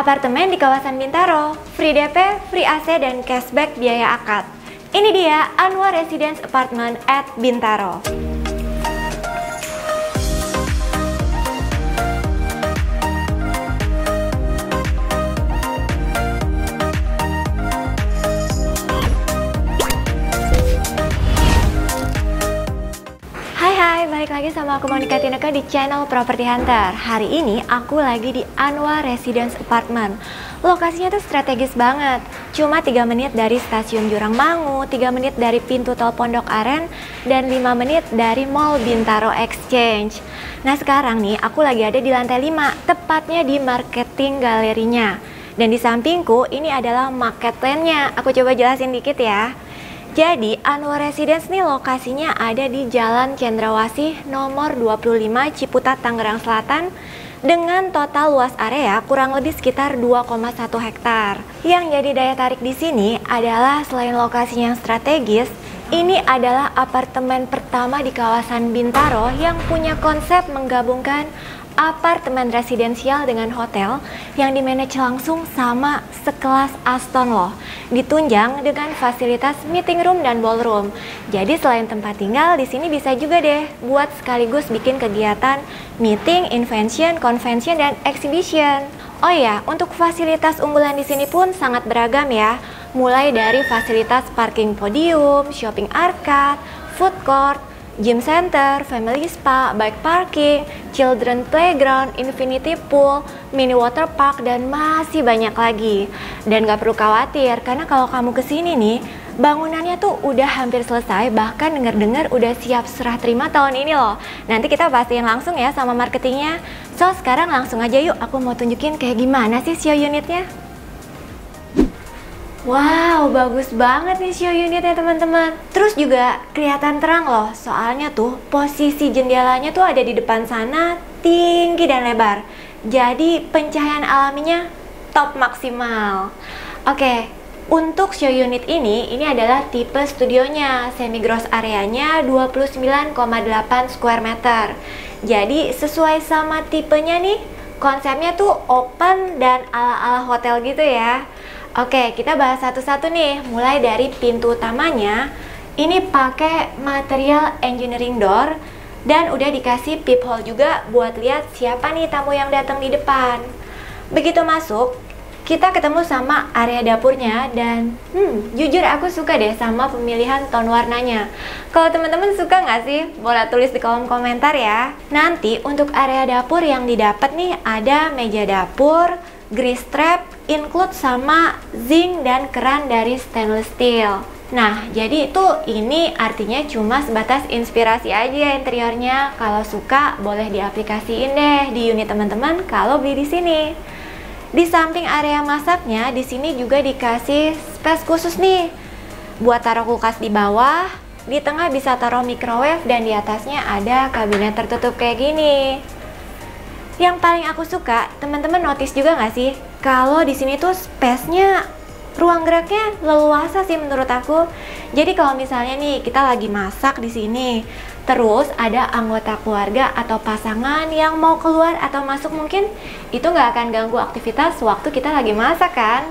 Apartemen di kawasan Bintaro, free DP, free AC, dan cashback biaya akad. Ini dia Anwar Residence Apartment at Bintaro. Hai, balik lagi sama aku Monica Tineke di channel Property Hunter. Hari ini aku lagi di Anwar Residence Apartment. Lokasinya tuh strategis banget. Cuma 3 menit dari stasiun Jurang Mangu, 3 menit dari pintu tol Pondok Aren, dan 5 menit dari Mall Bintaro Exchange. Nah sekarang nih aku lagi ada di lantai 5, tepatnya di marketing galerinya. Dan di sampingku ini adalah market land-nya. Aku coba jelasin dikit ya. Jadi Anwar Residence nih lokasinya ada di Jalan Cendrawasih nomor 25 Ciputat, Tangerang Selatan, dengan total luas area kurang lebih sekitar 2,1 hektar. Yang jadi daya tarik di sini adalah selain lokasinya yang strategis, ini adalah apartemen pertama di kawasan Bintaro yang punya konsep menggabungkan apartemen residensial dengan hotel yang dimanage langsung sama sekelas Aston loh. Ditunjang dengan fasilitas meeting room dan ballroom. Jadi selain tempat tinggal, di sini bisa juga deh buat sekaligus bikin kegiatan meeting, invention, convention, dan exhibition. Oh ya, untuk fasilitas unggulan di sini pun sangat beragam ya. Mulai dari fasilitas parking podium, shopping arcade, food court, gym center, family spa, bike parking, children playground, infinity pool, mini water park, dan masih banyak lagi. Dan gak perlu khawatir, karena kalau kamu kesini nih, bangunannya tuh udah hampir selesai, bahkan denger-dengar udah siap serah terima tahun ini loh. Nanti kita pastiin langsung ya sama marketingnya. So sekarang langsung aja yuk, aku mau tunjukin kayak gimana sih show unitnya. Wow, bagus banget nih show unitnya teman-teman. Terus juga kelihatan terang loh, soalnya tuh posisi jendelanya tuh ada di depan sana, tinggi dan lebar. Jadi pencahayaan alaminya top maksimal. Oke, untuk show unit ini adalah tipe studionya. Semi gross areanya 29,8 square meter. Jadi sesuai sama tipenya nih, konsepnya tuh open dan ala-ala hotel gitu ya. Oke, kita bahas satu-satu nih. Mulai dari pintu utamanya, ini pakai material engineering door dan udah dikasih peephole juga buat lihat siapa nih tamu yang datang di depan. Begitu masuk, kita ketemu sama area dapurnya dan jujur aku suka deh sama pemilihan tone warnanya. Kalau teman-teman suka nggak sih? Boleh tulis di kolom komentar ya. Nanti untuk area dapur yang didapat nih ada meja dapur, grease trap, include sama zinc dan keran dari stainless steel. Nah, jadi itu ini artinya cuma sebatas inspirasi aja interiornya. Kalau suka boleh diaplikasiin deh di unit teman-teman kalau beli di sini. Di samping area masaknya, di sini juga dikasih space khusus nih buat taruh kulkas di bawah. Di tengah bisa taruh microwave dan di atasnya ada kabinet tertutup kayak gini. Yang paling aku suka, teman-teman notice juga nggak sih? Kalau di sini tuh space-nya, ruang geraknya leluasa sih menurut aku. Jadi kalau misalnya nih kita lagi masak di sini, terus ada anggota keluarga atau pasangan yang mau keluar atau masuk mungkin, itu nggak akan ganggu aktivitas waktu kita lagi masak kan?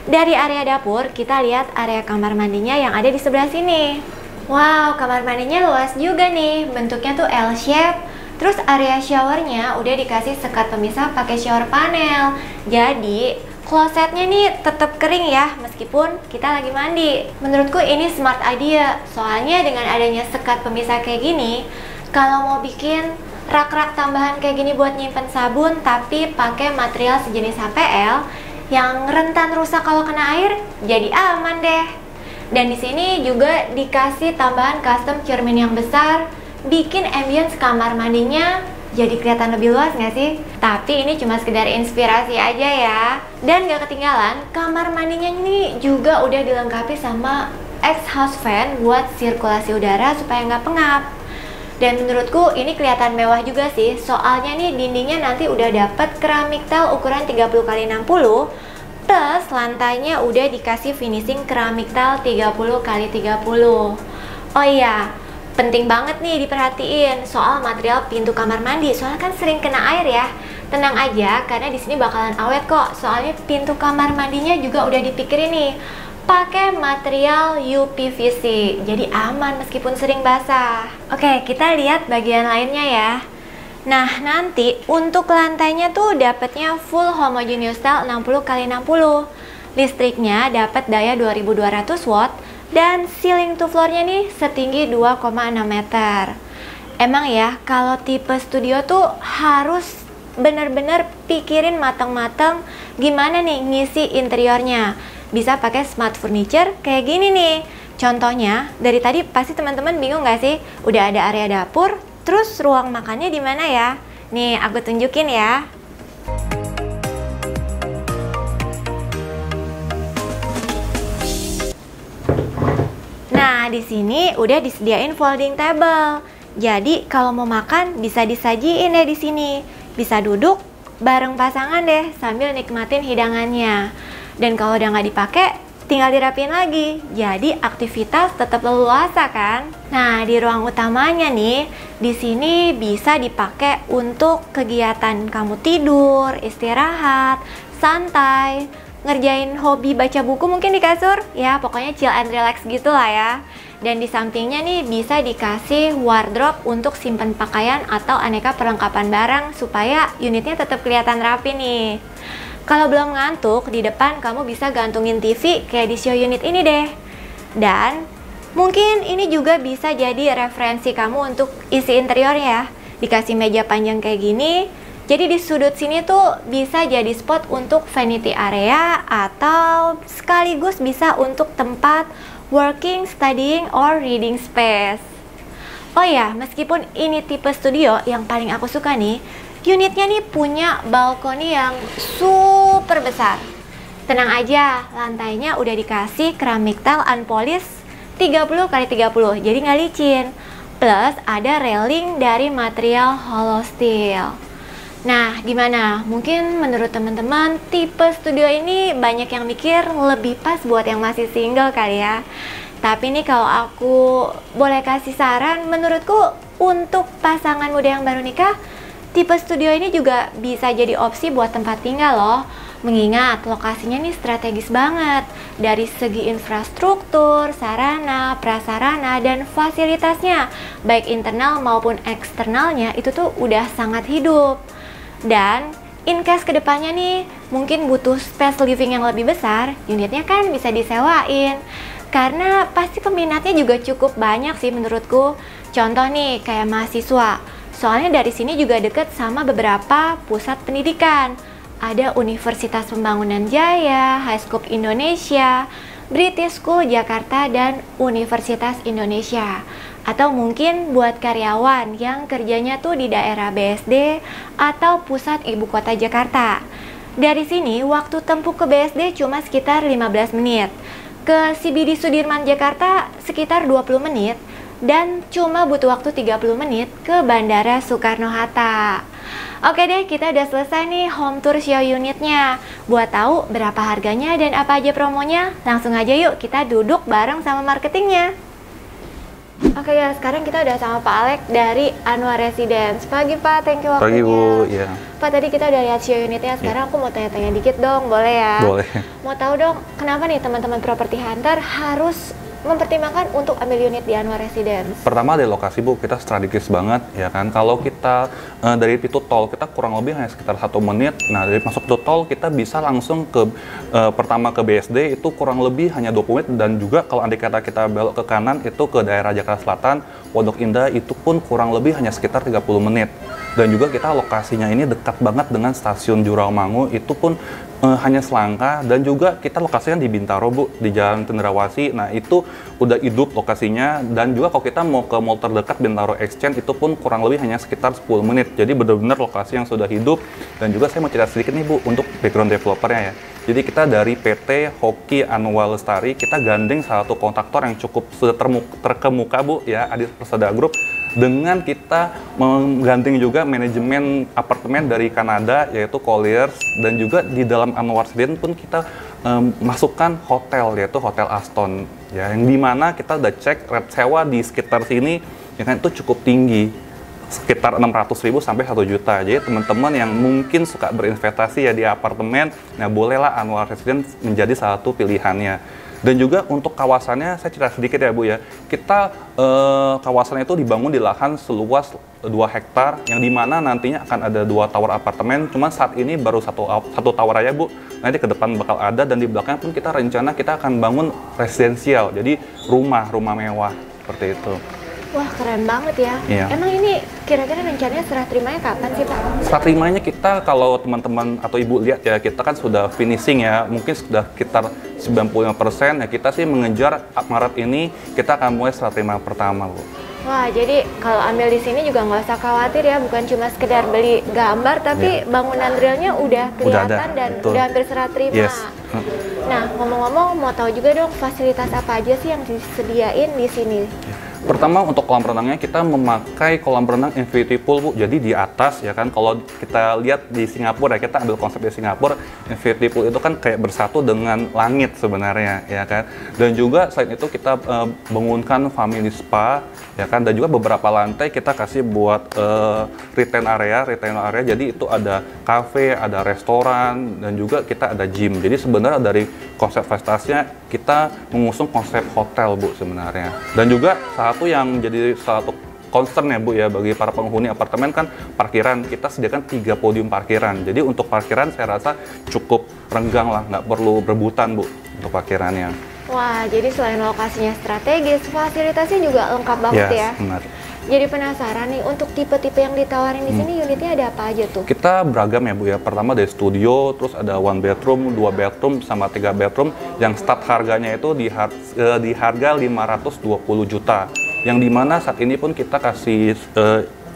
Dari area dapur, kita lihat area kamar mandinya yang ada di sebelah sini. Wow, kamar mandinya luas juga nih, bentuknya tuh L-shape. Terus area showernya udah dikasih sekat pemisah pakai shower panel. Jadi klosetnya nih tetap kering ya meskipun kita lagi mandi. Menurutku ini smart idea. Soalnya dengan adanya sekat pemisah kayak gini, kalau mau bikin rak-rak tambahan kayak gini buat nyimpen sabun tapi pakai material sejenis HPL yang rentan rusak kalau kena air, jadi aman deh. Dan di sini juga dikasih tambahan custom cermin yang besar, bikin ambience kamar mandinya jadi kelihatan lebih luas nggak sih? Tapi ini cuma sekedar inspirasi aja ya. Dan gak ketinggalan, kamar mandinya ini juga udah dilengkapi sama exhaust fan buat sirkulasi udara supaya nggak pengap. Dan menurutku ini kelihatan mewah juga sih, soalnya nih dindingnya nanti udah dapet keramik tile ukuran 30x60, plus lantainya udah dikasih finishing keramik tile 30x30. Oh iya, Penting banget nih diperhatiin soal material pintu kamar mandi, soalnya kan sering kena air ya. Tenang aja, karena di sini bakalan awet kok. Soalnya pintu kamar mandinya juga udah dipikirin nih, pakai material UPVC, jadi aman meskipun sering basah. Oke, kita lihat bagian lainnya ya. Nah, nanti untuk lantainya tuh dapatnya full homogeneous tile 60x60. Listriknya dapat daya 2200 watt dan ceiling to floornya nih setinggi 2,6 meter. Emang ya, kalau tipe studio tuh harus bener-bener pikirin matang-matang gimana nih ngisi interiornya. Bisa pakai smart furniture kayak gini nih. Contohnya, dari tadi pasti teman-teman bingung gak sih? Udah ada area dapur, terus ruang makannya di mana ya? Nih, aku tunjukin ya. Nah, di sini udah disediain folding table. Jadi, kalau mau makan bisa disajiin deh di sini. Bisa duduk bareng pasangan deh sambil nikmatin hidangannya. Dan kalau udah nggak dipakai, tinggal dirapiin lagi. Jadi aktivitas tetap leluasa kan? Nah, di ruang utamanya nih, di sini bisa dipakai untuk kegiatan kamu tidur, istirahat, santai, ngerjain hobi baca buku mungkin di kasur. Ya, pokoknya chill and relax gitu lah ya. Dan di sampingnya nih bisa dikasih wardrobe untuk simpan pakaian atau aneka perlengkapan barang supaya unitnya tetap kelihatan rapi nih. Kalau belum ngantuk, di depan kamu bisa gantungin TV kayak di show unit ini deh. Dan mungkin ini juga bisa jadi referensi kamu untuk isi interior ya. Dikasih meja panjang kayak gini, jadi di sudut sini tuh bisa jadi spot untuk vanity area atau sekaligus bisa untuk tempat working, studying, or reading space. Oh ya, meskipun ini tipe studio yang paling aku suka nih, unitnya nih punya balkoni yang super besar. Tenang aja, lantainya udah dikasih keramik tile unpolished 30x30, jadi nggak licin. Plus ada railing dari material hollow steel. Nah, gimana? Mungkin menurut teman-teman tipe studio ini banyak yang mikir lebih pas buat yang masih single kali ya. Tapi nih kalau aku boleh kasih saran, menurutku untuk pasangan muda yang baru nikah, tipe studio ini juga bisa jadi opsi buat tempat tinggal loh. Mengingat lokasinya nih strategis banget dari segi infrastruktur, sarana, prasarana, dan fasilitasnya, baik internal maupun eksternalnya itu tuh udah sangat hidup. Dan in case kedepannya nih mungkin butuh space living yang lebih besar, unitnya kan bisa disewain. Karena pasti peminatnya juga cukup banyak sih menurutku. Contoh nih kayak mahasiswa. Soalnya dari sini juga deket sama beberapa pusat pendidikan. Ada Universitas Pembangunan Jaya, High School Indonesia, British School Jakarta, dan Universitas Indonesia. Atau mungkin buat karyawan yang kerjanya tuh di daerah BSD atau pusat ibu kota Jakarta. Dari sini waktu tempuh ke BSD cuma sekitar 15 menit. Ke CBD Sudirman Jakarta sekitar 20 menit. Dan cuma butuh waktu 30 menit ke Bandara Soekarno-Hatta. Oke deh, kita udah selesai nih home tour show unitnya. Buat tahu berapa harganya dan apa aja promonya, langsung aja yuk kita duduk bareng sama marketingnya. Oke ya, sekarang kita udah sama Pak Alek dari Anwar Residence. Pagi Pak, thank you waktunya. Pagi Bu, ya. Pak, tadi kita udah lihat show unitnya, sekarang aku mau tanya-tanya dikit dong, boleh ya? Boleh. Mau tahu dong, kenapa nih teman-teman properti hunter harus mempertimbangkan untuk ambil unit di Anwar Residence? Pertama dari lokasi Bu, kita strategis banget ya kan. Kalau kita dari pintu tol kita kurang lebih hanya sekitar 1 menit. Nah dari masuk pintu tol kita bisa langsung ke pertama ke BSD itu kurang lebih hanya 20 menit. Dan juga kalau andai kata kita belok ke kanan itu ke daerah Jakarta Selatan, Pondok Indah itu pun kurang lebih hanya sekitar 30 menit. Dan juga kita lokasinya ini dekat banget dengan stasiun Juraumangu, itu pun hanya selangkah. Dan juga kita lokasinya di Bintaro Bu, di Jalan Cendrawasih. Nah itu udah hidup lokasinya. Dan juga kalau kita mau ke mall terdekat Bintaro Exchange itu pun kurang lebih hanya sekitar 10 menit. Jadi benar-benar lokasi yang sudah hidup. Dan juga saya mau cerita sedikit nih Bu untuk background developernya ya. Jadi kita dari PT Hoki Anwar Lestari, kita gandeng salah satu kontraktor yang cukup terkemuka Bu ya, Adit Persada Group, dengan kita menggandeng juga manajemen apartemen dari Kanada yaitu Colliers. Dan juga di dalam Anwar Residence pun kita masukkan hotel yaitu Hotel Aston ya, yang dimana kita udah cek rate sewa di sekitar sini ya kan itu cukup tinggi, sekitar 600.000 sampai 1 juta. Jadi teman-teman yang mungkin suka berinvestasi ya di apartemen, nah bolehlah Anwar Residence menjadi salah satu pilihannya. Dan juga untuk kawasannya, saya cerita sedikit ya Bu ya, kita kawasannya itu dibangun di lahan seluas 2 hektar, yang dimana nantinya akan ada 2 tower apartemen, cuman saat ini baru satu tower aja Bu, nanti ke depan bakal ada, dan di belakang pun kita rencana kita akan bangun residensial, jadi rumah mewah, seperti itu. Wah, keren banget ya. Iya. Emang ini kira-kira rencananya serah terimanya kapan sih Pak? Serah terimanya kita, kalau teman-teman atau Ibu lihat ya, kita kan sudah finishing ya, mungkin sudah sekitar 95%, ya kita sih mengejar Maret ini kita akan mulai serah terima pertama Bu. Wah, jadi kalau ambil di sini juga nggak usah khawatir ya, bukan cuma sekedar beli gambar, tapi bangunan realnya udah kelihatan dan betul. udah hampir serah terima. Yes. Nah, ngomong-ngomong, mau tahu juga dong fasilitas apa aja sih yang disediain di sini? Pertama, untuk kolam renangnya kita memakai kolam renang infinity pool Bu. Jadi di atas ya kan, kalau kita lihat di Singapura ya, kita ambil konsep di Singapura, infinity pool itu kan kayak bersatu dengan langit sebenarnya ya kan. Dan juga selain itu kita bangunkan family spa ya kan, dan juga beberapa lantai kita kasih buat retail area. Jadi itu ada cafe, ada restoran, dan juga kita ada gym. Jadi sebenarnya dari konsep fasilitasnya kita mengusung konsep hotel Bu sebenarnya. Dan juga satu yang jadi satu concern ya Bu ya bagi para penghuni apartemen kan parkiran. Kita sediakan 3 podium parkiran. Jadi untuk parkiran saya rasa cukup renggang lah, nggak perlu berebutan Bu untuk parkirannya. Wah, jadi selain lokasinya strategis, fasilitasnya juga lengkap banget ya. Benar. Jadi penasaran nih, untuk tipe-tipe yang ditawarin di sini unitnya ada apa aja tuh? Kita beragam ya Bu ya. Pertama dari studio, terus ada 1 bedroom, 2 bedroom, sama 3 bedroom. Yang start harganya itu di harga 520 juta. Yang dimana saat ini pun kita kasih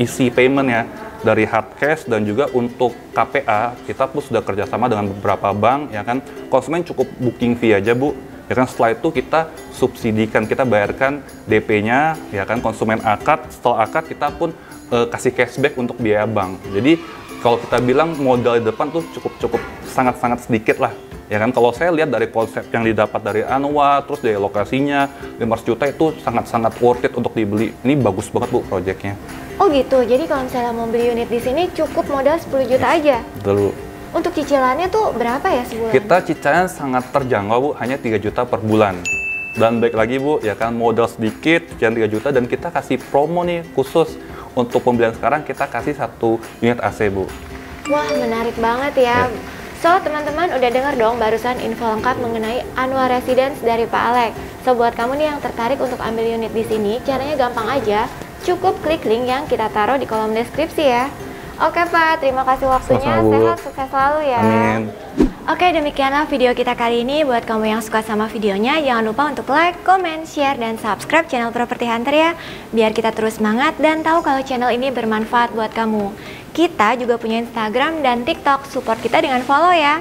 easy payment ya, dari hard cash, dan juga untuk KPA kita pun sudah kerjasama dengan beberapa bank ya kan. Konsumen cukup booking fee aja Bu. Ya kan, setelah itu kita subsidikan, kita bayarkan DP-nya ya kan, konsumen akad. Setelah akad kita pun kasih cashback untuk biaya bank. Jadi kalau kita bilang modal di depan tuh cukup sangat sedikit lah. Ya kan, kalau saya lihat dari konsep yang didapat dari Anwar, terus dari lokasinya 500 juta itu sangat worth it untuk dibeli. Ini bagus banget Bu proyeknya. Oh gitu, jadi kalau misalnya mau beli unit di sini cukup modal 10 juta aja? Betul Bu. Untuk cicilannya tuh berapa ya sebulan? Kita cicilan sangat terjangkau Bu, hanya 3 juta per bulan. Dan baik lagi Bu, ya kan modal sedikit, cicilan 3 juta, dan kita kasih promo nih khusus untuk pembelian sekarang, kita kasih 1 unit AC Bu. Wah, menarik banget ya. So, teman-teman udah dengar dong barusan info lengkap mengenai Anwar Residence dari Pak Alex. So, buat kamu nih yang tertarik untuk ambil unit di sini, caranya gampang aja. Cukup klik link yang kita taruh di kolom deskripsi ya. Oke Pak, terima kasih waktunya. Sehat, sukses selalu ya. Amin. Oke, demikianlah video kita kali ini. Buat kamu yang suka sama videonya, jangan lupa untuk like, comment, share, dan subscribe channel Properti Hunter ya. Biar kita terus semangat dan tahu kalau channel ini bermanfaat buat kamu. Kita juga punya Instagram dan TikTok, support kita dengan follow ya.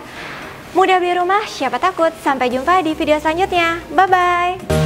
Mudah beli rumah, siapa takut? Sampai jumpa di video selanjutnya. Bye-bye.